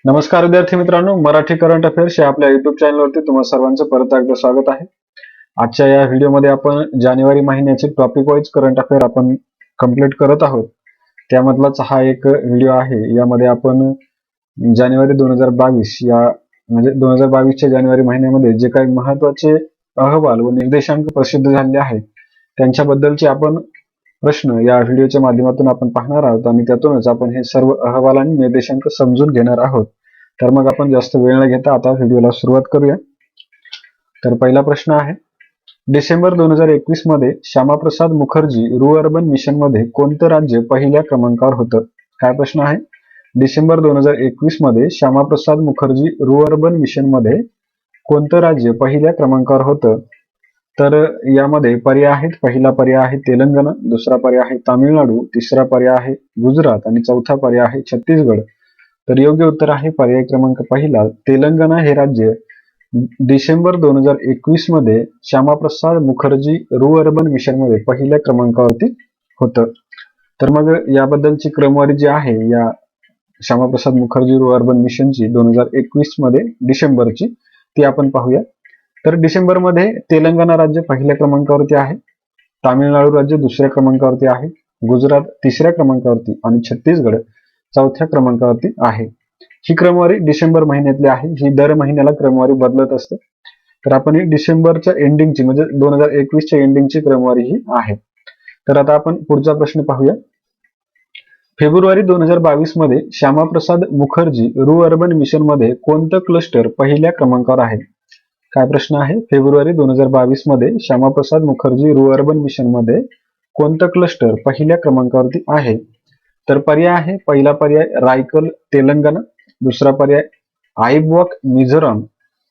नमस्कार विद्यार्थी मित्रांनो, मराठी करंट अफेअर्स या आपल्या युट्यूब चॅनलवरती तुम्हा सर्वांचं परत एकदा स्वागत आहे. आजच्या या व्हिडिओमध्ये आपण जानेवारी महिन्याचे टॉपिक वाईज करंट अफेअर आपण कंप्लीट करत आहोत. त्यामधलाच हा एक व्हिडिओ आहे. यामध्ये आपण जानेवारी 2022 या म्हणजे 2022च्या जानेवारी महिन्यामध्ये जे काही महत्त्वाचे अहवाल व निर्देशांक प्रसिद्ध झाले आहेत त्यांच्याबद्दलचे आपण प्रश्न या व्हिडिओच्या माध्यमातून आपण पाहणार आहोत आणि त्यातूनच आपण हे सर्व अहवाल आणि निर्देशांक समजून घेणार आहोत. तर मग आपण जास्त वेळ न घेता आता व्हिडिओला सुरुवात करूया. तर पहिला प्रश्न आहे, डिसेंबर 2021 मध्ये श्यामाप्रसाद मुखर्जी रुअर्बन मिशन मध्ये कोणतं राज्य पहिल्या क्रमांकावर होतं? काय प्रश्न आहे? डिसेंबर 2021 मध्ये श्यामाप्रसाद मुखर्जी रुअर्बन मिशन मध्ये कोणतं राज्य पहिल्या क्रमांकावर होतं? तर यामध्ये पर्याय आहेत. पहिला पर्याय आहे तेलंगणा, दुसरा पर्याय आहे तामिळनाडू, तिसरा पर्याय आहे गुजरात आणि चौथा पर्याय आहे छत्तीसगड. तर योग्य उत्तर आहे पर्याय क्रमांक पहिला, तेलंगणा हे राज्य डिसेंबर 2021 मध्ये श्यामाप्रसाद मुखर्जी रुअर्बन मिशन मध्ये पहिल्या क्रमांकावरती होतं. तर मग याबद्दलची क्रमवारी जी आहे या श्यामाप्रसाद मुखर्जी रुअर्बन मिशनची 2021 मध्ये डिसेंबरची ती आपण पाहूया. तर डिसेंबर मध्ये तेलंगणा राज्य पहिल्या क्रमांकावरती आहे, तामिळनाडू राज्य दुसऱ्या क्रमांकावरती आहे, गुजरात तिसऱ्या क्रमांकावरती आणि छत्तीसगड चौथ्या क्रमांकावरती आहे. ही क्रमवारी डिसेंबर महिन्यातली आहे. ही दर महिन्याला क्रमवारी बदलत असते. तर आपण ही डिसेंबरच्या एंडिंगची म्हणजे 2021च्या एंडिंगची क्रमवारी ही आहे. तर आता आपण पुढचा प्रश्न पाहूया. फेब्रुवारी 2022 मध्ये श्यामाप्रसाद मुखर्जी रुअर्बन मिशन मध्ये कोणतं क्लस्टर पहिल्या क्रमांकावर आहे? काय प्रश्न आहे? फेब्रुवारी 2022 मध्ये श्यामाप्रसाद मुखर्जी रुअर्बन मिशन मध्ये कोणतं क्लस्टर पहिल्या क्रमांकावरती आहे? तर पर्याय आहे. पहिला पर्याय रायकल तेलंगणा, दुसरा पर्याय आईबॉक मिझोराम,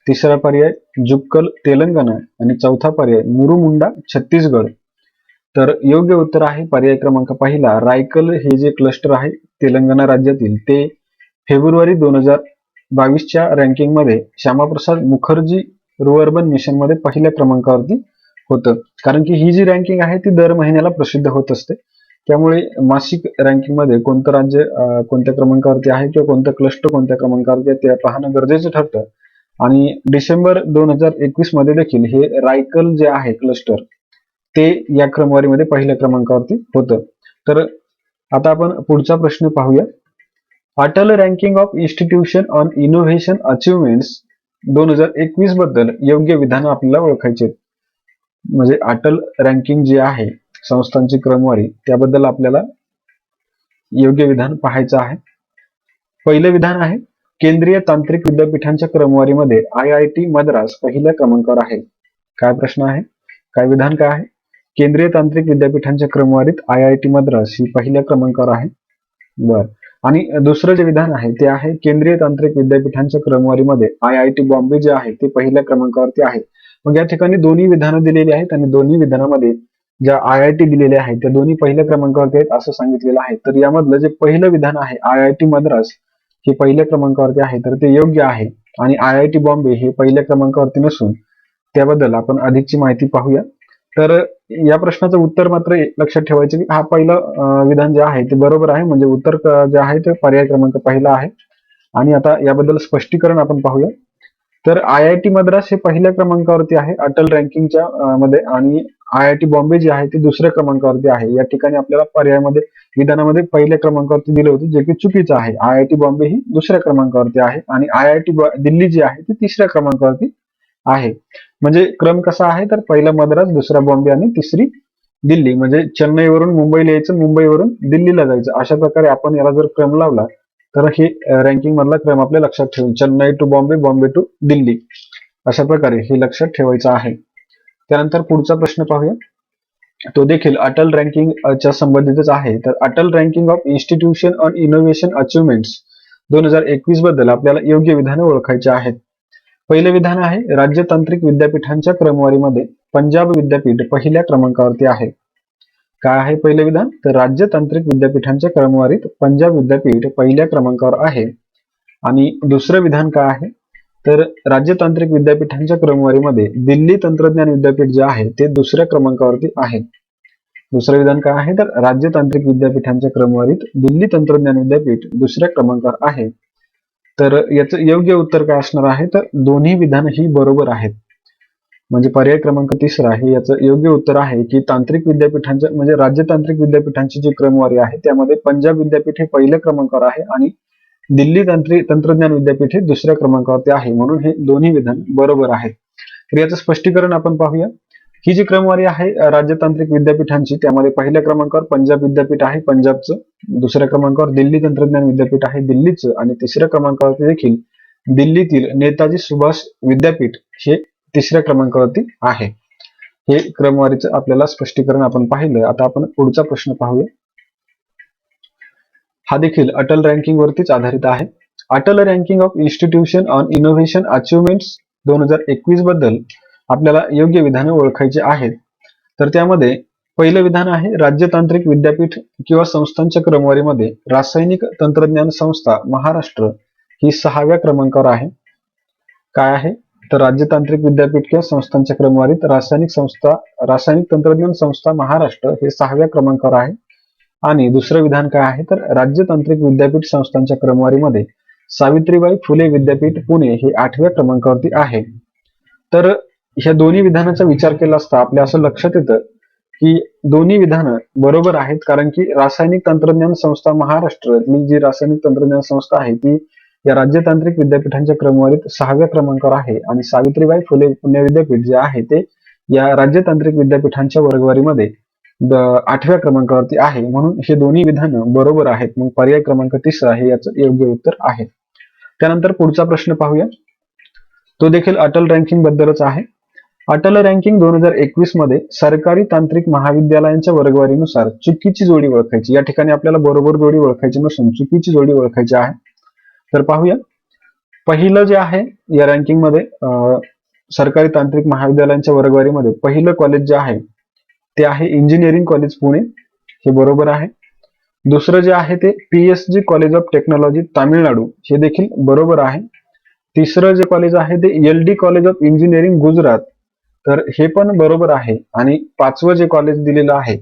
तिसरा पर्याय जुक्कल तेलंगणा आणि चौथा पर्याय मुरुमुंडा छत्तीसगड. तर योग्य उत्तर आहे पर्याय क्रमांक पहिला, रायकल हे जे क्लस्टर आहे तेलंगणा राज्यातील ते फेब्रुवारी 2022च्या रँकिंग मध्ये श्यामाप्रसाद मुखर्जी रुअर्बन मिशन मध्ये पहिल्या क्रमांकावरती होतं. कारण की ही जी रँकिंग आहे ती दर महिन्याला प्रसिद्ध होत असते. त्यामुळे मासिक रँकिंग मध्ये कोणतं राज्य कोणत्या क्रमांकावरती आहे किंवा कोणतं क्लस्टर कोणत्या क्रमांकावरती आहे ते पाहणं गरजेचं ठरतं. आणि डिसेंबर 2021 मध्ये देखील हे रायकल जे आहे क्लस्टर ते या क्रमवारीमध्ये पहिल्या क्रमांकावरती होतं. तर आता आपण पुढचा प्रश्न पाहूया. Atal ranking of institution on innovation achievements 2021 बद्दल योग्य विधान आपल्याला ओळखायचे. म्हणजे अटल रँकिंग जी आहे संस्थांची क्रमवारी त्याबद्दल आपल्याला योग्य विधान पाहायचं आहे. पहिलं विधान आहे, केंद्रीय तांत्रिक विद्यापीठांच्या क्रमवारीमध्ये IIT मद्रास पहिल्या क्रमांकावर आहे. काय प्रश्न आहे? काय विधान काय आहे? केंद्रीय तांत्रिक विद्यापीठांच्या क्रमवारीत IIT मद्रास ही पहिल्या क्रमांकावर आहे. बर. आणि दुसरं जे विधान आहे ते आहे, केंद्रीय तांत्रिक विद्यापीठांच्या क्रमवारीमध्ये IIT बॉम्बे जे आहे ते पहिल्या क्रमांकावरती आहे. मग या ठिकाणी दोन्ही विधानं दिलेली आहेत आणि दोन्ही विधानामध्ये ज्या IIT दिलेल्या आहेत त्या दोन्ही पहिल्या क्रमांकावरती आहेत असं सांगितलेलं आहे. तर यामधलं जे पहिलं विधान आहे IIT मद्रास हे पहिल्या क्रमांकावरती आहे तर ते योग्य आहे. आणि IIT बॉम्बे हे पहिल्या क्रमांकावरती नसून त्याबद्दल आपण अधिकची माहिती पाहूया. तर या प्रश्नाचं उत्तर मात्र लक्षात ठेवायचं की हा पहिलं विधान जे आहे ते बरोबर आहे. म्हणजे उत्तर जे आहे ते पर्याय क्रमांक पहिला आहे. आणि आता याबद्दल स्पष्टीकरण आपण पाहूया. तर IIT मद्रास हे पहिल्या क्रमांकावरती आहे अटल रँकिंगच्या मध्ये आणि IIT बॉम्बे जे आहे ते दुसऱ्या क्रमांकावरती आहे. या ठिकाणी आपल्याला पर्यायामध्ये विधानामध्ये पहिल्या क्रमांकावरती दिले होते जे की चुकीचं आहे. IIT बॉम्बे ही दुसऱ्या क्रमांकावरती आहे आणि IIT दिल्ली जी आहे ती तिसऱ्या क्रमांकावरती आहे. म्हणजे क्रम कसा आहे तर पहिला मद्रास, दुसरा बॉम्बे आणि तिसरी दिल्ली. म्हणजे चेन्नईवरून मुंबईला यायचं, मुंबईवरून दिल्लीला जायचं, अशा प्रकारे आपण याला जर क्रम लावला तर हे रँकिंग मधला क्रम आपल्या लक्षात ठेवून चेन्नई टू बॉम्बे, बॉम्बे टू दिल्ली अशा प्रकारे हे लक्षात ठेवायचं आहे. त्यानंतर पुढचा प्रश्न पाहूया. तो देखील अटल रँकिंग च्या संबंधितच आहे. तर Atal ranking of institution on innovation achievements 2021 बद्दल आपल्याला योग्य विधाने ओळखायची आहेत. पहिलं विधान आहे, राज्य तांत्रिक विद्यापीठांच्या क्रमवारीमध्ये पंजाब विद्यापीठ पहिल्या क्रमांकावरती आहे. काय आहे पहिलं विधान? तर राज्य तांत्रिक विद्यापीठांच्या क्रमवारीत पंजाब विद्यापीठ पहिल्या क्रमांकावर आहे. आणि दुसरं विधान काय आहे? तर राज्य तांत्रिक विद्यापीठांच्या क्रमवारीमध्ये दिल्ली तंत्रज्ञान विद्यापीठ जे आहे ते दुसऱ्या क्रमांकावरती आहे. दुसरं विधान काय आहे? तर राज्य तांत्रिक विद्यापीठांच्या क्रमवारीत दिल्ली तंत्रज्ञान विद्यापीठ दुसऱ्या क्रमांकावर आहे. तर याचं योग्य उत्तर काय असणार आहे, तर दोन्ही विधान ही बरोबर आहेत. म्हणजे पर्याय क्रमांक 3 आहे याचं योग्य उत्तर आहे की तांत्रिक विद्यापीठांच्या म्हणजे राज्य तांत्रिक विद्यापीठांची जी क्रमवारी आहे त्यामध्ये पंजाब विद्यापीठ हे पहिल्या क्रमांकावर आहे आणि दिल्ली तंत्रज्ञान विद्यापीठ हे दुसऱ्या क्रमांकावरती आहे, म्हणून हे दोन्ही विधान बरोबर आहेत. तर याचं स्पष्टीकरण आपण पाहूया. ही जी क्रमवारी आहे राज्य तांत्रिक विद्यापीठांची, त्यामध्ये पहिल्या क्रमांकावर पंजाब विद्यापीठ आहे पंजाबचं, दुसऱ्या क्रमांकावर दिल्ली तंत्रज्ञान विद्यापीठ आहे दिल्लीचं आणि तिसऱ्या क्रमांकावरती देखील दिल्लीतील नेताजी सुभाष विद्यापीठ हे तिसऱ्या क्रमांकावरती आहे. हे क्रमवारीचं आपल्याला स्पष्टीकरण आपण पाहिलं. आता आपण पुढचा प्रश्न पाहूया. हा देखील अटल रँकिंग वरतीच आधारित आहे. Atal ranking of institution on innovation achievements 2021 बद्दल आपल्याला योग्य विधाने ओळखायची आहेत. तर त्यामध्ये पहिलं विधान आहे राज्य तांत्रिक विद्यापीठ किंवा संस्थांच्या क्रमवारीमध्ये रासायनिक तंत्रज्ञान संस्था महाराष्ट्र ही 6व्या क्रमांकावर आहे. काय आहे, तर राज्य तांत्रिक विद्यापीठ किंवा संस्थांच्या क्रमवारीत रासायनिक तंत्रज्ञान संस्था महाराष्ट्र हे 6व्या क्रमांकावर आहे. आणि दुसरं विधान काय आहे, तर राज्य तांत्रिक विद्यापीठ संस्थांच्या क्रमवारीमध्ये सावित्रीबाई फुले विद्यापीठ पुणे हे 8व्या क्रमांकावरती आहे. तर ह्या दोन्ही विधानाचा विचार केला असता आपल्या असं लक्षात येतं की दोन्ही विधानं बरोबर आहेत, कारण की रासायनिक तंत्रज्ञान संस्था महाराष्ट्रातली जी रासायनिक तंत्रज्ञान संस्था आहे ती या राज्य तांत्रिक विद्यापीठांच्या क्रमवारीत 6व्या क्रमांकावर आहे आणि सावित्रीबाई फुले पुणे विद्यापीठ जे आहे ते या राज्य तांत्रिक विद्यापीठांच्या वर्गवारीमध्ये 8व्या क्रमांकावरती आहे, म्हणून हे दोन्ही विधानं बरोबर आहेत. मग पर्याय क्रमांक 3 हे याचं योग्य उत्तर आहे. त्यानंतर पुढचा प्रश्न पाहूया. तो देखील अटल रँकिंग बद्दलच आहे. अटल रँकिंग 2021 मध्ये सरकारी तांत्रिक महाविद्यालयांच्या वर्गवारीनुसार चुकीची जोडी ओळखायची. या ठिकाणी आपल्याला बरोबर जोडी ओळखायची नसून चुकीची जोडी ओळखायची आहे. तर पाहूया. पहिलं जे आहे या रँकिंग मध्ये सरकारी तांत्रिक महाविद्यालयांच्या वर्गवारीमध्ये पहिलं कॉलेज जे आहे ते आहे इंजिनिअरिंग कॉलेज पुणे, हे बरोबर आहे. दुसरं जे आहे ते PSG college of technology Tamil Nadu, हे देखील बरोबर आहे. तिसरं जे कॉलेज आहे ते LD college of engineering Gujarat, तर हे पण बरोबर आहे. आणि पाचवं जे कॉलेज दिलेलं आहे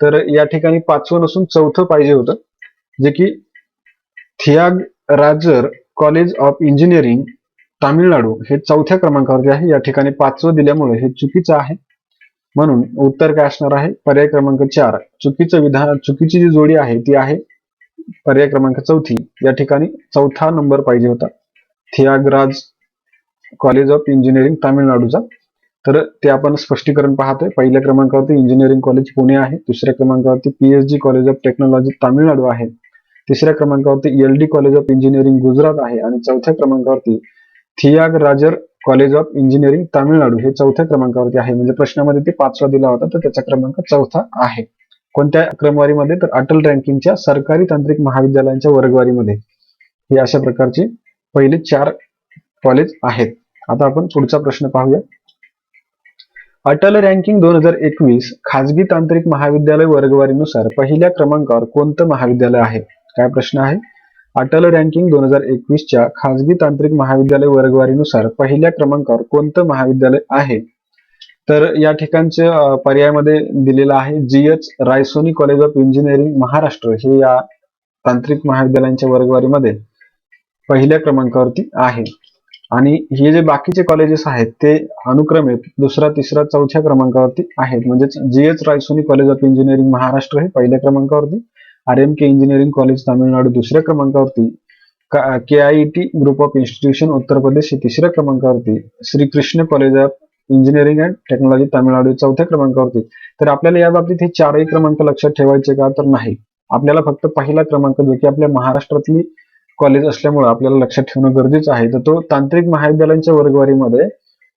तर या ठिकाणी पाचवं नसून चौथं पाहिजे होतं, जे की थियागराजर कॉलेज ऑफ इंजिनिअरिंग तामिळनाडू हे 4थ्या क्रमांकावरती आहे. या ठिकाणी पाचवं दिल्यामुळे हे चुकीचं आहे, म्हणून उत्तर काय असणार आहे, पर्याय क्रमांक 4. चुकीची जी जोडी आहे ती आहे पर्याय क्रमांक 4. या ठिकाणी 4था नंबर पाहिजे होता, थियागराज कॉलेज ऑफ इंजिनिअरिंग तामिळनाडूचा. तर ते आपण स्पष्टीकरण पाहतोय. पहिल्या क्रमांकावरती इंजिनिअरिंग कॉलेज पुणे आहे, दुसऱ्या क्रमांकावरती PSG college of technology Tamil Nadu आहे, तिसऱ्या क्रमांकावरती LD college of engineering Gujarat आहे आणि चौथ्या क्रमांकावरती थियागराजर कॉलेज ऑफ इंजिनिअरिंग तामिळनाडू हे 4थ्या क्रमांकावरती आहे. म्हणजे प्रश्नामध्ये ते 5वा दिला होता तर त्याचा क्रमांक 4था आहे. कोणत्या क्रमवारीमध्ये, तर अटल रँकिंगच्या सरकारी तांत्रिक महाविद्यालयांच्या वर्गवारीमध्ये हे अशा प्रकारचे पहिले 4 कॉलेज आहेत. आता आपण पुढचा प्रश्न पाहूया. अटल रँकिंग 2021 खाजगी तांत्रिक महाविद्यालय वर्गवारीनुसार पहिल्या क्रमांकावर कोणतं महाविद्यालय आहे? काय प्रश्न आहे, अटल रँकिंग 2021च्या खाजगी तांत्रिक महाविद्यालय वर्गवारीनुसार पहिल्या क्रमांकावर कोणतं महाविद्यालय आहे? तर या ठिकाणचे पर्यायामध्ये दिलेलं आहे GH Raisoni college of engineering Maharashtra, हे या तांत्रिक महाविद्यालयांच्या वर्गवारीमध्ये पहिल्या क्रमांकावरती आहे. आणि हे जे बाकीचे कॉलेजेस आहेत ते अनुक्रमे दुसरा, तिसरा, चौथ्या क्रमांकावरती आहेत. म्हणजेच GH Raisoni college of engineering Maharashtra हे पहिल्या क्रमांकावरती, RMK इंजिनिअरिंग कॉलेज तामिळनाडू दुसऱ्या क्रमांकावरती, KIET group of institution Uttar Pradesh हे तिसऱ्या क्रमांकावरती, Shri Krishna college of engineering and technology Tamil Nadu चौथ्या क्रमांकावरती. तर आपल्याला या बाबतीत हे 4ही क्रमांक लक्षात ठेवायचे का, तर नाही. आपल्याला फक्त पहिला क्रमांक जो की आपल्या महाराष्ट्रातली कॉलेज असल्यामुळे आपल्याला लक्षात ठेवणं गरजेचं आहे. तर तो तांत्रिक महाविद्यालयांच्या वर्गवारीमध्ये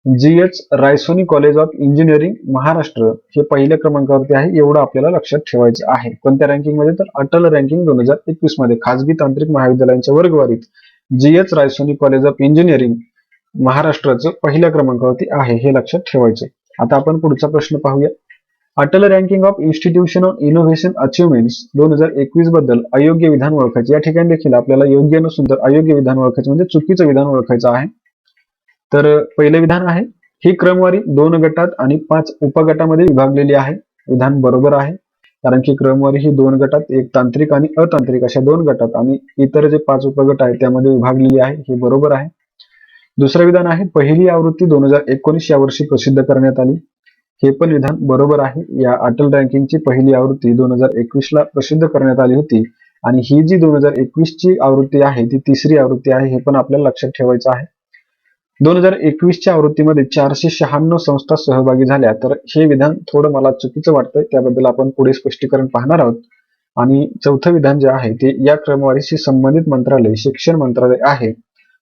GH Raisoni college of engineering Maharashtra हे पहिल्या क्रमांकावरती आहे, एवढं आपल्याला लक्षात ठेवायचं आहे. कोणत्या रँकिंग मध्ये, तर अटल रँकिंग 2021 मध्ये खाजगी तांत्रिक महाविद्यालयांच्या वर्गवारीत GH Raisoni college of engineering महाराष्ट्राचं पहिल्या क्रमांकावरती आहे, हे लक्षात ठेवायचं. आता आपण पुढचा प्रश्न पाहूया. Atal ranking of institution on innovation achievements 2021 बद्दल अयोग्य विधान ओळखायचे. या ठिकाणी देखील आपल्याला योग्य नसून तर अयोग्य विधान ओळखायचं, म्हणजे चुकीचं विधान ओळखायचं आहे. तर पहिलं विधान आहे, ही क्रमवारी 2 गटात आणि 5 उपगटामध्ये विभागलेली आहे. विधान बरोबर आहे. कारण की क्रमवारी ही 2 गटात, एक तांत्रिक आणि अतांत्रिक अशा 2 गटात आणि इतर जे 5 उपगट आहेत त्यामध्ये विभागलेली आहे. हे बरोबर आहे. दुसरं विधान आहे पहिली आवृत्ती 2019 या वर्षी प्रसिद्ध करण्यात आली. हे पण विधान बरोबर आहे. या अटल रँकिंगची पहिली आवृत्ती 2021 ला प्रसिद्ध करण्यात आली होती आणि ही जी 2021 ची आवृत्ती आहे ती तिसरी आवृत्ती आहे. हे पण आपल्याला लक्षात ठेवायचं आहे. 2021 च्या आवृत्तीमध्ये 496 संस्था सहभागी झाल्या. तर हे विधान थोडं मला चुकीचं वाटतंय, त्याबद्दल आपण पुढे स्पष्टीकरण पाहणार आहोत. आणि चौथं विधान जे आहे ते या क्रमवारीशी संबंधित मंत्रालय शिक्षण मंत्रालय आहे.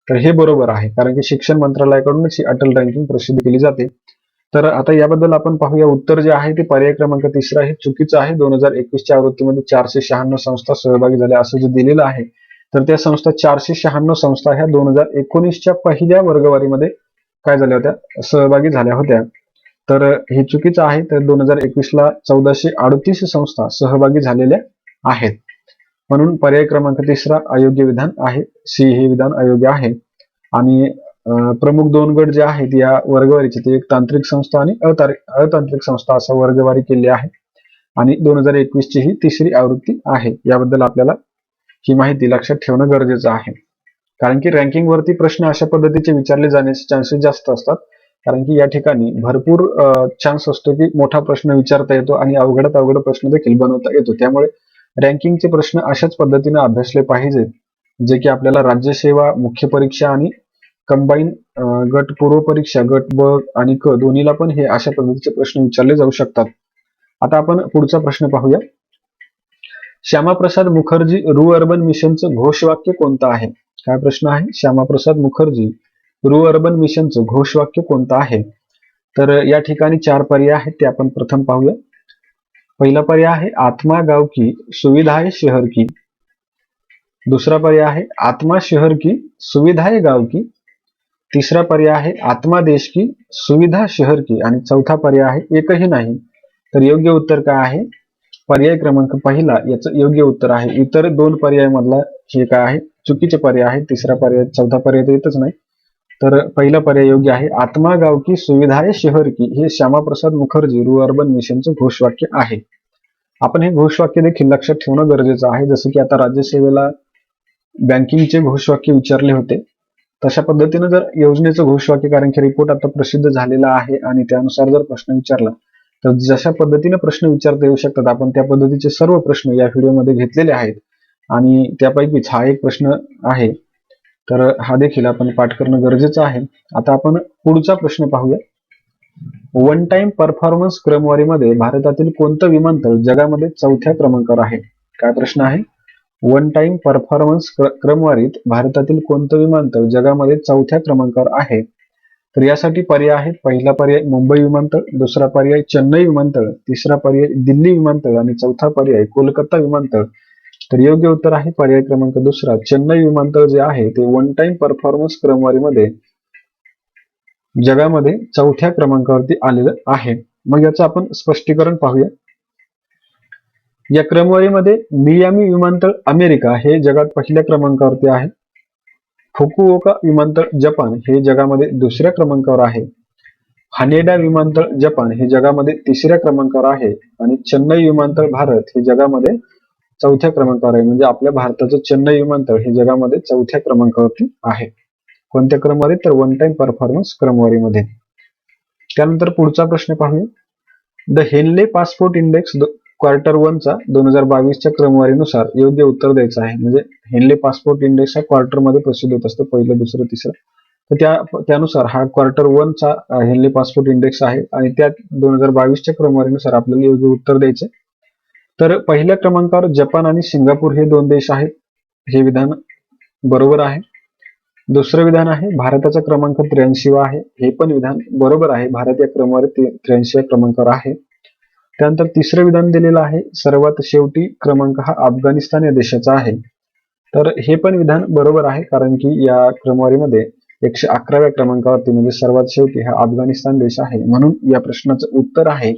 तर हे बरोबर आहे, कारण की शिक्षण मंत्रालयाकडूनच ही अटल रँकिंग प्रसिद्ध केली जाते. तर आता याबद्दल आपण पाहूया. उत्तर जे आहे ते पर्याय क्रमांक 3 हे चुकीचं आहे. 2021 च्या आवृत्तीमध्ये 496 संस्था सहभागी झाल्या असं जे दिलेलं आहे, तर त्या संस्था 496 संस्था ह्या 2019 च्या पहिल्या वर्गवारीमध्ये काय झाल्या होत्या, सहभागी झाल्या होत्या. तर हे चुकीचं आहे. तर 2021 ला 1438 संस्था सहभागी झालेल्या आहेत. म्हणून पर्याय क्रमांक 3 अयोग्य विधान आहे. सी हे विधान अयोग्य आहे. आणि प्रमुख 2 गट जे आहेत या वर्गवारीचे ते एक तांत्रिक संस्था आणि अतांत्रिक संस्था असं वर्गवारी केली आहे. आणि 2021 ची ही तिसरी आवृत्ती आहे. याबद्दल आपल्याला ही माहिती लक्षात ठेवणं गरजेचं आहे. कारण की रँकिंग वरती प्रश्न अशा पद्धतीचे विचारले जाण्याचे चान्सेस जास्त असतात. कारण की या ठिकाणी भरपूर चान्स असतो की मोठा प्रश्न विचारता येतो आणि अवघडात अवघड प्रश्न देखील बनवता येतो. त्यामुळे रँकिंगचे प्रश्न अशाच पद्धतीने अभ्यासले पाहिजेत, जे की आपल्याला राज्यसेवा, मुख्य परीक्षा आणि कंबाईन गट पूर्व परीक्षा, गट ब आणि क दोन्हीला पण हे अशा पद्धतीचे प्रश्न विचारले जाऊ शकतात. आता आपण पुढचा प्रश्न पाहूया. श्यामाप्रसाद मुखर्जी अर्बन मिशनचं घोषवाक्य कोणतं आहे? काय प्रश्न आहे? श्यामाप्रसाद मुखर्जी अर्बन मिशनचं घोषवाक्य कोणतं आहे? तर या ठिकाणी 4 पर्याय आहेत, ते आपण प्रथम पाहूया. पहिला पर्याय आहे आत्मा गाव की सुविधाएं शहर की. दूसरा पर्याय आहे आत्मा शहर की सुविधाएं गाव की. तिसरा पर्याय आहे आत्मा देश की सुविधा शहर की. आणि चौथा पर्याय आहे एकही नाही. तर योग्य उत्तर काय आहे? पर्याय क्रमांक पहिला याचं योग्य उत्तर आहे. इतर 2 पर्याय मधला हे काय आहे? चुकीचे पर्याय आहे. तिसरा पर्याय, चौथा पर्याय तर येतच नाही. तर पहिला पर्याय योग्य आहे. आत्मा गाव की सुविधाएं शहर की हे श्यामाप्रसाद मुखर्जी अर्बन मिशनचं घोषवाक्य आहे. आपण हे घोषवाक्य देखील लक्षात ठेवणं गरजेचं आहे. जसं की आता राज्यसेवेला बँकिंगचे घोषवाक्य विचारले होते, तशा पद्धतीनं जर योजनेचं घोषवाक्य, कारण की रिपोर्ट आता प्रसिद्ध झालेला आहे आणि त्यानुसार जर प्रश्न विचारला तर जशा पद्धतीने प्रश्न विचारता येऊ शकतात, आपण त्या पद्धतीचे सर्व प्रश्न या व्हिडिओमध्ये घेतलेले आहेत. आणि त्यापैकीच हा एक प्रश्न आहे, तर हा देखील आपण पाठ करणं गरजेचं आहे. आता आपण पुढचा प्रश्न पाहूया. वन टाइम परफॉर्मन्स क्रमवारीमध्ये भारतातील कोणतं विमानतळ जगामध्ये 4थ्या क्रमांकावर आहे? काय प्रश्न आहे? वन टाइम परफॉर्मन्स क्रमवारीत भारतातील कोणतं विमानतळ जगामध्ये 4थ्या क्रमांकावर आहे? तर यासाठी पर्याय आहेत. पहिला पर्याय मुंबई विमानतळ, दुसरा पर्याय चेन्नई विमानतळ, तिसरा पर्याय दिल्ली विमानतळ आणि चौथा पर्याय कोलकाता विमानतळ. तर योग्य उत्तर आहे पर्याय क्रमांक 2 चेन्नई विमानतळ जे आहे ते वन टाइम परफॉर्मन्स क्रमवारीमध्ये जगामध्ये 4थ्या क्रमांकावरती आलेलं आहे. मग याचं आपण स्पष्टीकरण पाहूया. या क्रमवारीमध्ये मियामी विमानतळ अमेरिका हे जगात पहिल्या क्रमांकावरती आहे. फुकुओका विमानतळ जपान हे जगामध्ये 2ऱ्या क्रमांकावर आहे. हानेडा विमानतळ जपान हे जगामध्ये 3ऱ्या क्रमांकावर आहे. आणि चेन्नई विमानतळ भारत हे जगामध्ये 4थ्या क्रमांकावर आहे. म्हणजे आपल्या भारताचं चेन्नई विमानतळ हे जगामध्ये 4थ्या क्रमांकावरती आहे. कोणत्या क्रमवारीत? तर वन टाइम परफॉर्मन्स क्रमवारीमध्ये. त्यानंतर पुढचा प्रश्न पाहूया. The Henley passport index quarter 1 चा 2022 च्या क्रमवारीनुसार योग्य उत्तर द्यायचं आहे. म्हणजे हेनले पासपोर्ट इंडेक्स हा क्वार्टर मध्ये प्रसिद्ध होत असतो, पहिलं, दुसरं, तिसरं. तर त्यानुसार हा क्वार्टर 1 चा हेनले पासपोर्ट इंडेक्स आहे आणि त्या 2022 च्या क्रमवारीनुसार आपल्याला योग्य उत्तर द्यायचं. तर पहिल्या क्रमांकावर जपान आणि सिंगापूर हे 2 देश आहेत. हे विधान बरोबर आहे. दुसरं विधान आहे भारताचा क्रमांक 83 आहे. हे पण विधान बरोबर आहे. भारत या क्रमवारीत 83 क्रमांकावर आहे. त्यानंतर तिसरं विधान दिलेलं आहे सर्वात शेवटी क्रमांक हा अफगाणिस्तान या देशाचा आहे. तर हे पण विधान बरोबर आहे, कारण की या क्रमवारीमध्ये 111व्या क्रमांकावरती म्हणजे सर्वात शेवटी हा अफगाणिस्तान देश आहे. म्हणून या प्रश्नाचं उत्तर आहे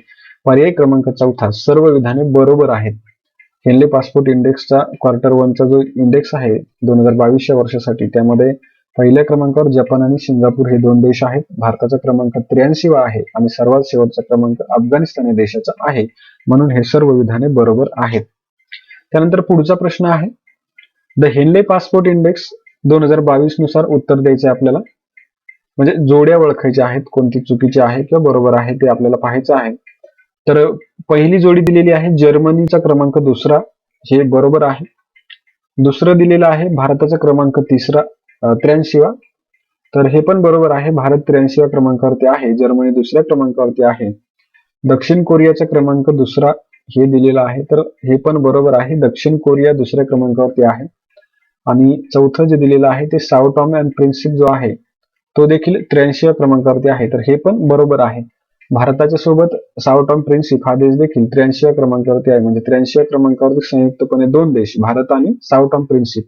पर्याय क्रमांक 4 सर्व विधाने बरोबर आहेत. हेनले पासपोर्ट इंडेक्सचा क्वार्टर 1 चा जो इंडेक्स आहे 2022 वर्षासाठी, त्यामध्ये पहिल्या क्रमांकावर जपान आणि सिंगापूर हे दोन देश आहेत. भारताचा क्रमांक 83 आहे आणि सर्वात शेवटचा क्रमांक अफगाणिस्तान या देशाचा आहे. म्हणून हे सर्व विधाने बरोबर आहेत. त्यानंतर पुढचा प्रश्न आहे, द हेनले पासपोर्ट इंडेक्स 2022 नुसार उत्तर द्यायचे आपल्याला. म्हणजे जोड्या ओळखायच्या आहेत, कोणती चुकीची आहे किंवा बरोबर आहे ते आपल्याला पाहायचं आहे. तर पहिली जोडी दिलेली आहे जर्मनीचा क्रमांक दुसरा, हे बरोबर आहे. दुसरं दिलेलं आहे भारताचा क्रमांक तिसरा 83वा, तर हे पण बरोबर आहे. भारत 83व्या क्रमांकावरती आहे, जर्मनी दुसऱ्या क्रमांकावरती आहे. दक्षिण कोरियाचा क्रमांक दुसरा हे दिलेलं आहे, तर हे पण बरोबर आहे. दक्षिण कोरिया दुसऱ्या क्रमांकावरती आहे. आणि चौथं जे दिलेलं आहे ते साओ टॉमे अँड प्रिन्सिप जो आहे तो देखील 83व्या क्रमांकावरती आहे, तर हे पण बरोबर आहे. भारताच्या सोबत साओ टॉम प्रिन्सिप हा देश देखील 83व्या क्रमांकावरती आहे. म्हणजे 83व्या क्रमांकावरती संयुक्तपणे दोन देश, भारत आणि साओ टॉम प्रिन्सिप.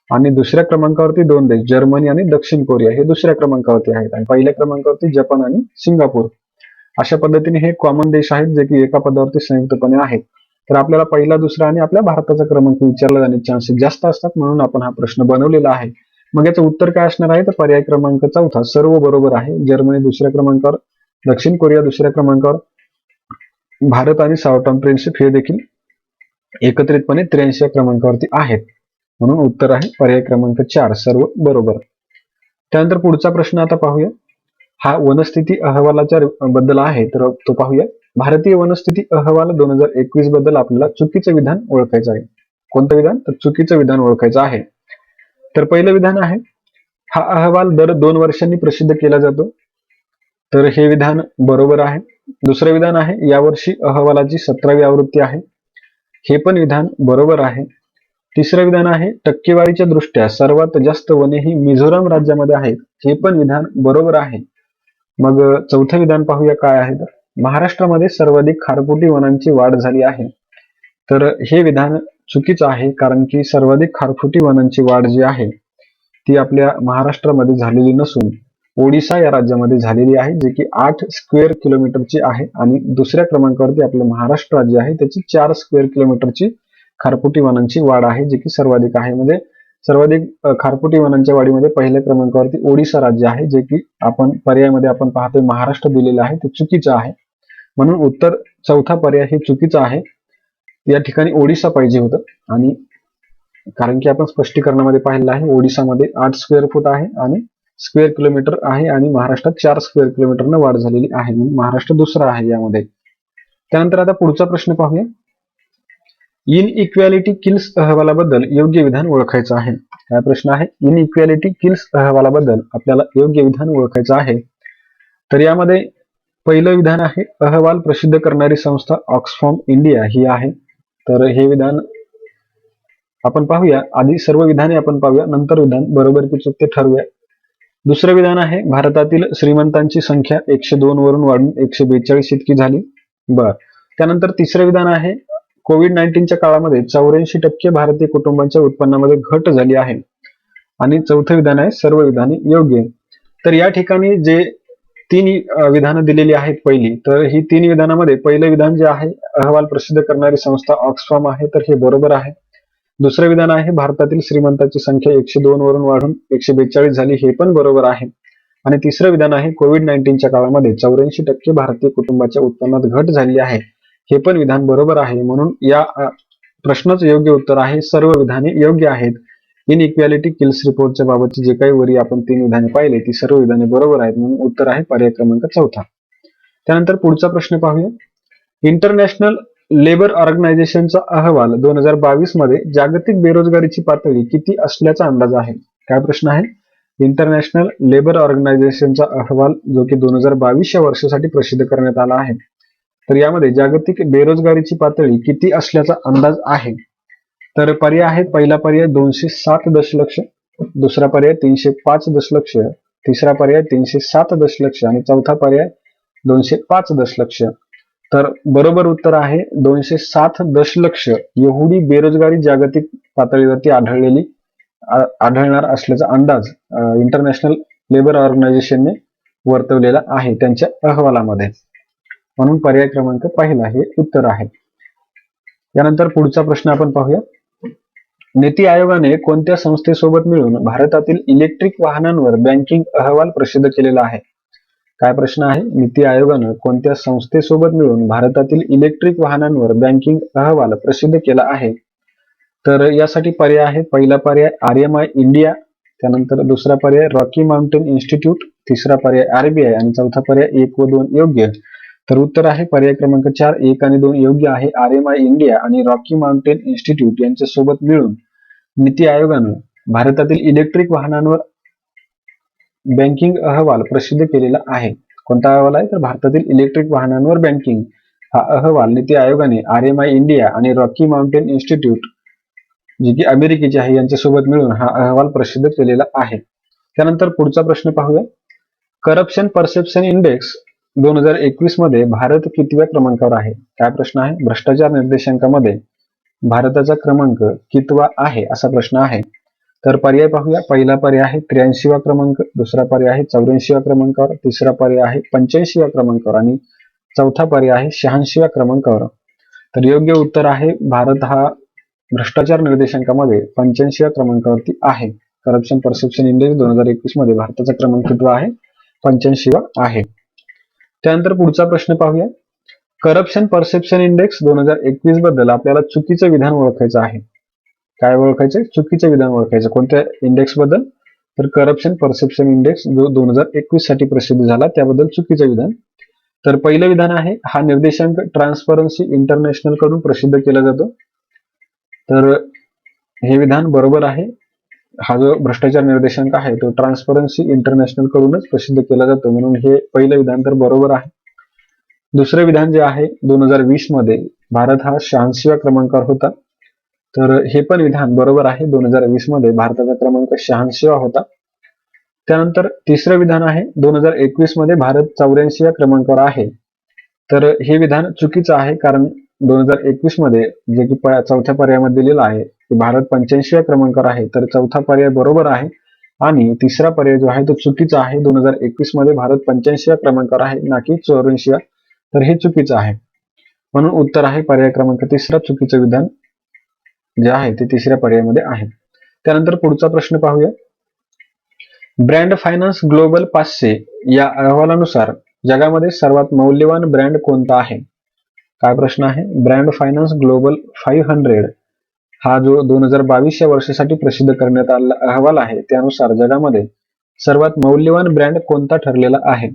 आणि दुसऱ्या क्रमांकावरती दोन देश, जर्मनी आणि दक्षिण कोरिया हे दुसऱ्या क्रमांकावरती आहेत. आणि पहिल्या क्रमांकावरती जपान आणि सिंगापूर. अशा पद्धतीने हे कॉमन देश आहेत जे की एका पदावरती संयुक्तपणे आहेत. तर आपल्याला पहिला, दुसरा आणि आपल्या भारताचा क्रमांक विचारला जाण्याचे चान्सेस जास्त असतात, म्हणून आपण हा प्रश्न बनवलेला आहे. मग याचं उत्तर काय असणार आहे, तर पर्याय क्रमांक चौथा सर्व बरोबर आहे. जर्मनी दुसऱ्या क्रमांकावर, दक्षिण कोरिया दुसऱ्या क्रमांकावर, भारत आणि साओ टॉम प्रिन्सिप हे देखील एकत्रितपणे 83व्या क्रमांकावरती आहेत. म्हणून उत्तर आहे पर्याय क्रमांक 4 सर्व बरोबर. त्यानंतर पुढचा प्रश्न आता पाहूया. हा वनस्थिती अहवालाच्या बद्दल आहे, तर तो पाहूया. भारतीय वनस्थिती अहवाल 2021 बद्दल आपल्याला चुकीचं विधान ओळखायचं आहे. कोणतं विधान, तर चुकीचं विधान ओळखायचं आहे. तर पहिलं विधान आहे, हा अहवाल दर 2 वर्षांनी प्रसिद्ध केला जातो, तर हे विधान बरोबर आहे. दुसरं विधान आहे, यावर्षी अहवालाची 17वी आवृत्ती आहे, हे पण विधान बरोबर आहे. तिसरं विधान आहे, टक्केवारीच्या दृष्ट्या सर्वात जास्त वने ही मिझोराम राज्यामध्ये आहेत, हे पण विधान बरोबर आहे. मग चौथं विधान पाहूया काय आहे, तर महाराष्ट्रामध्ये सर्वाधिक खारफुटी वनांची वाढ झाली आहे, तर हे विधान चुकीचं आहे. कारण की सर्वाधिक खारफुटी वनांची वाढ जी आहे ती आपल्या महाराष्ट्रामध्ये झालेली नसून ओडिशा या राज्यामध्ये झालेली आहे, जे की 8 स्क्वेअर किलोमीटरची आहे. आणि दुसऱ्या क्रमांकावरती आपलं महाराष्ट्र राज्य आहे, त्याची 4 स्क्वेअर किलोमीटरची खारफुटी वनांची वाढ आहे, जे की सर्वाधिक आहे. म्हणजे सर्वाधिक खारफुटी वनांच्या वाढीमध्ये पहिल्या क्रमांकावरती ओडिशा राज्य आहे, जे की आपण पर्यायामध्ये आपण पाहतोय महाराष्ट्र दिलेलं आहे, ते चुकीचं आहे. म्हणून उत्तर चौथा पर्याय हे चुकीचं आहे. या ठिकाणी ओडिशा पाहिजे होतं. आणि कारण की आपण स्पष्टीकरणामध्ये पाहिलेलं आहे, ओडिशामध्ये 8 स्क्वेअर फूट आहे आणि स्क्वेअर किलोमीटर आहे, आणि महाराष्ट्रात 4 स्क्वेअर किलोमीटरनं वाढ झालेली आहे. महाराष्ट्र दुसरा आहे यामध्ये. त्यानंतर आता पुढचा प्रश्न पाहूया. इनइक्वॅलिटी किल्स अहवालाबद्दल योग्य विधान ओळखायचं आहे. हा प्रश्न आहे, इनइक्वॅलिटी किल्स अहवालाबद्दल आपल्याला योग्य विधान ओळखायचं आहे. तर यामध्ये पहिलं विधान आहे, अहवाल प्रसिद्ध करणारी संस्था ऑक्सफॅम इंडिया ही आहे, तर हे विधान आपण पाहूया. आधी सर्व विधाने आपण पाहूया, नंतर विधान बरोबर की चूक ते ठरवूया. दुसरं विधान आहे, भारतातील श्रीमंतांची संख्या 102 वरून वाढून 142 इतकी झाली. त्यानंतर तिसरं विधान आहे, कोविड-19च्या काळामध्ये 84% भारतीय कुटुंबांच्या उत्पन्नामध्ये घट झाली आहे. आणि चौथं विधान आहे, सर्व विधाने योग्य. तर या ठिकाणी जे 3 विधानं दिलेली आहेत पहिली, तर ही 3 विधानामध्ये पहिलं विधान जे आहे, अहवाल प्रसिद्ध करणारी संस्था ऑक्सफॅम आहे, तर हे बरोबर आहे. दुसरं विधान आहे, भारतातील श्रीमंतांची संख्या 102 वरून वाढून 142 झाली, हे पण बरोबर आहे. आणि तिसरं विधान आहे, कोविड-19च्या काळामध्ये 84% भारतीय कुटुंबाच्या उत्पन्नात घट झाली आहे, हे पण विधान बरोबर आहे. म्हणून या प्रश्नाचं योग्य उत्तर आहे, सर्व विधाने योग्य आहेत. इनइक्वॅलिटी किल्स रिपोर्टच्या बाबतची जे काही वरी आपण 3 विधाने पाहिले, ती सर्व विधाने बरोबर आहेत. म्हणून उत्तर आहे पर्याय क्रमांक चौथा. त्यानंतर पुढचा प्रश्न पाहूया. इंटरनॅशनल लेबर ऑर्गनायझेशनचा अहवाल 2022 मध्ये जागतिक बेरोजगारीची पातळी किती असल्याचा अंदाज आहे. काय प्रश्न आहे, इंटरनॅशनल लेबर ऑर्गनायझेशनचा अहवाल जो की 2022 या वर्षासाठी प्रसिद्ध करण्यात आला आहे, तर यामध्ये जागतिक बेरोजगारीची पातळी किती असल्याचा अंदाज आहे. तर पर्याय आहेत, पहिला पर्याय 207 दशलक्ष, दुसरा पर्याय 305 दशलक्ष, तिसरा पर्याय 307 दशलक्ष आणि चौथा पर्याय 205 दशलक्ष. तर बरोबर उत्तर आहे 207 दशलक्ष एवढी बेरोजगारी जागतिक पातळीवरती आढळणार असल्याचा अंदाज इंटरनॅशनल लेबर ऑर्गनायझेशनने वर्तवलेला आहे त्यांच्या अहवालामध्ये. म्हणून पर्याय क्रमांक पहिला हे उत्तर आहे. यानंतर पुढचा प्रश्न आपण पाहूया. नीती आयोगाने कोणत्या संस्थेसोबत मिळून भारतातील इलेक्ट्रिक वाहनांवर बँकिंग अहवाल प्रसिद्ध केलेला आहे? काय प्रश्न आहे? नीती आयोगानं कोणत्या संस्थेसोबत मिळून भारतातील इलेक्ट्रिक वाहनांवर बँकिंग अहवाल प्रसिद्ध केला आहे? तर यासाठी पर्याय आहे, पहिला पर्याय RMI इंडिया, त्यानंतर दुसरा पर्याय रॉकी माउंटेन इन्स्टिट्यूट, तिसरा पर्याय RBI आणि चौथा पर्याय 1 व 2 योग्य. तर उत्तर आहे पर्याय क्रमांक 4, 1 आणि 2 योग्य आहे. RMI इंडिया आणि रॉकी माउंटेन इन्स्टिट्यूट यांच्या सोबत मिळून नीती आयोगानं भारतातील इलेक्ट्रिक वाहनांवर बँकिंग अहवाल प्रसिद्ध केलेला आहे. कोणता अहवाल आहे? तर भारतातील इलेक्ट्रिक वाहनांवर बँकिंग हा अहवाल नीती आयोगाने RMI इंडिया आणि रॉकी माउंटेन इन्स्टिट्यूट जे की अमेरिकेचे आहे यांच्यासोबत मिळून हा अहवाल प्रसिद्ध केलेला आहे. त्यानंतर पुढचा प्रश्न पाहूया. करप्शन परसेप्शन इंडेक्स 2021 मध्ये भारत कितव्या क्रमांकावर आहे? काय प्रश्न आहे? भ्रष्टाचार निर्देशांकामध्ये भारताचा क्रमांक कितवा आहे असा प्रश्न आहे. तर पर्याय पाहूया. पहिला पर्याय आहे 83वा क्रमांक, दुसरा पर्याय आहे 84व्या क्रमांकावर, तिसरा पर्याय आहे 85व्या क्रमांकावर आणि चौथा पर्याय आहे 86व्या क्रमांकावर. तर योग्य उत्तर आहे भारत हा भ्रष्टाचार निर्देशांकामध्ये 85व्या क्रमांकावरती आहे. करप्शन परसेप्शन इंडेक्स 2021 मध्ये भारताचा क्रमांक कितवा आहे? 85वा आहे. त्यानंतर पुढचा प्रश्न पाहूया. करप्शन परसेप्शन इंडेक्स 2021 बद्दल आपल्याला चुकीचं विधान ओळखायचं आहे. काय ओळखायचं? चुकीचं विधान ओळखायचं. कोणत्या इंडेक्स बद्दल? तर करप्शन परसेप्शन इंडेक्स जो 2021 साठी प्रसिद्ध झाला त्याबद्दल चुकीचं विधान. तर पहिलं विधान आहे, हा निर्देशांक ट्रान्सपरन्सी इंटरनॅशनल कडून प्रसिद्ध केला जातो. तर हे विधान बरोबर आहे. हा जो भ्रष्टाचार निर्देशांक आहे तो ट्रान्सपरन्सी इंटरनॅशनल कडूनच प्रसिद्ध केला जातो, म्हणून हे पहिलं विधान तर बरोबर आहे. दुसरं विधान जे आहे 2020 मध्ये भारत हा 86व्या क्रमांकावर होता, तर हे पण विधान बरोबर आहे. 2020 मध्ये भारताचा क्रमांक 86वा होता. त्यानंतर तिसरं विधान आहे 2021 मध्ये भारत 84व्या क्रमांकावर आहे. तर हे विधान चुकीचं आहे, कारण 2021 मध्ये जे की चौथ्या पर्यायामध्ये दिलेलं आहे की भारत 85व्या क्रमांकावर आहे, तर चौथा पर्याय बरोबर आहे आणि तिसरा पर्याय जो आहे तो चुकीचा आहे. 2021 मध्ये भारत 85व्या क्रमांकावर आहे, ना की 84व्या. तर हे चुकीचं आहे, म्हणून उत्तर आहे पर्याय क्रमांक तिसरा, चुकीचं विधान जे आहे ते तिसऱ्या पर्यायामध्ये आहे. त्यानंतर पुढचा प्रश्न पाहूया. ब्रँड फायनान्स ग्लोबल 500 या अहवालानुसार जगामध्ये सर्वात मौल्यवान ब्रँड कोणता आहे? काय प्रश्न आहे? ब्रँड फायनान्स ग्लोबल 500 हा जो 2022 या वर्षासाठी प्रसिद्ध करण्यात आलेला अहवाल आहे त्यानुसार जगामध्ये सर्वात मौल्यवान ब्रँड कोणता ठरलेला आहे?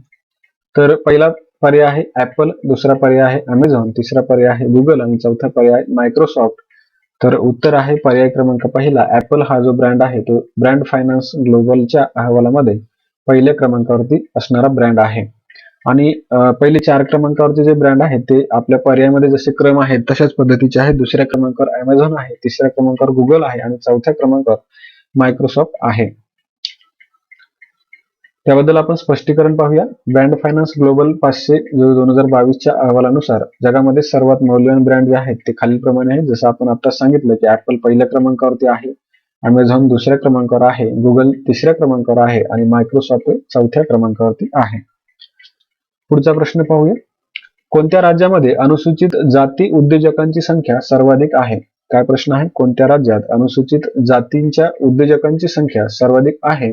तर पहिला पर्याय आहे ऍपल, दुसरा पर्याय आहे अमेझॉन, तिसरा पर्याय आहे गुगल आणि चौथा पर्याय मायक्रोसॉफ्ट. तर उत्तर आहे पर्याय क्रमांक पहिला, ऍपल हा जो ब्रँड आहे तो ब्रँड फायनान्स ग्लोबलच्या अहवालामध्ये पहिल्या क्रमांकावरती असणारा ब्रँड आहे. आणि पहिले 4 क्रमांकावरचे जे ब्रँड आहेत ते आपल्या पर्यायामध्ये जसे क्रम आहेत तशाच पद्धतीचे आहेत. दुसऱ्या क्रमांकावर अमेझॉन आहे, तिसऱ्या क्रमांकावर गुगल आहे आणि चौथ्या क्रमांकावर मायक्रोसॉफ्ट आहे. त्याबद्दल आपण स्पष्टीकरण पाहूया. ब्रँड फायनान्स ग्लोबल 500 जो 2022च्या अहवालानुसार जगामध्ये सर्वात मौल्यवान ब्रँड जे आहेत ते खालीलप्रमाणे आहेत. जसं आपण आता सांगितलं की ऍपल पहिल्या क्रमांकावरती आहे, अमेझॉन दुसऱ्या क्रमांकावर आहे, गुगल तिसऱ्या क्रमांकावर आहे आणि मायक्रोसॉफ्ट चौथ्या क्रमांकावरती आहे. पुढचा प्रश्न पाहूया. कोणत्या राज्यामध्ये अनुसूचित जाती उद्योजकांची संख्या सर्वाधिक आहे? काय प्रश्न आहे? कोणत्या राज्यात अनुसूचित जातींच्या उद्योजकांची संख्या सर्वाधिक आहे?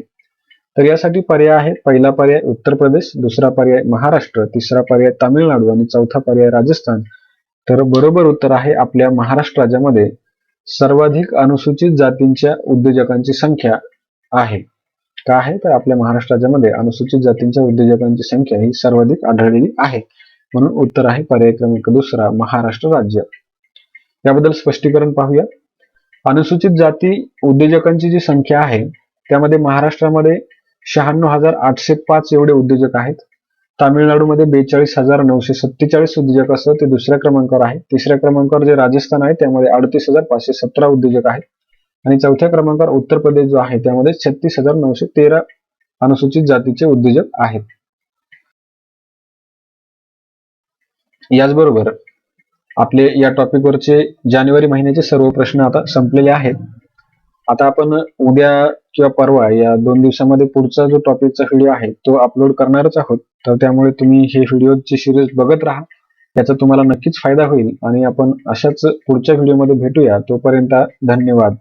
तर यासाठी पर्याय आहेत. पहिला पर्याय उत्तर प्रदेश, दुसरा पर्याय महाराष्ट्र, तिसरा पर्याय तामिळनाडू आणि चौथा पर्याय राजस्थान. तर बरोबर उत्तर आहे आपल्या महाराष्ट्र राज्यामध्ये सर्वाधिक अनुसूचित जातींच्या उद्योजकांची संख्या आहे. का आहे? तर आपल्या महाराष्ट्र राज्यामध्ये अनुसूचित जातींच्या उद्योजकांची संख्या ही सर्वाधिक आढळलेली आहे, म्हणून उत्तर आहे पर्याय क्रमांक दुसरा, महाराष्ट्र राज्य. याबद्दल स्पष्टीकरण पाहूया. अनुसूचित जाती उद्योजकांची जी संख्या आहे त्यामध्ये महाराष्ट्रामध्ये 96,805 एवढे उद्योजक आहेत. तामिळनाडूमध्ये 42,947 उद्योजक असं ते दुसऱ्या क्रमांकावर आहे. तिसऱ्या क्रमांकावर जे राजस्थान आहे त्यामध्ये 38,517 उद्योजक आहेत आणि चौथ्या क्रमांकावर उत्तर प्रदेश जो आहे त्यामध्ये 36,913 अनुसूचित जातीचे उद्योजक आहेत. याचबरोबर आपले या टॉपिकवरचे जानेवारी महिन्याचे सर्व प्रश्न आता संपलेले आहेत. आता आपण उद्या किंवा परवा या 2 दिवसामध्ये पुढचा जो टॉपिकचा व्हिडिओ आहे तो अपलोड करणारच आहोत. तर त्यामुळे तुम्ही हे व्हिडिओची सिरीज बघत राहा, याचा तुम्हाला नक्कीच फायदा होईल आणि आपण अशाच पुढच्या व्हिडिओमध्ये भेटूया. तोपर्यंत धन्यवाद.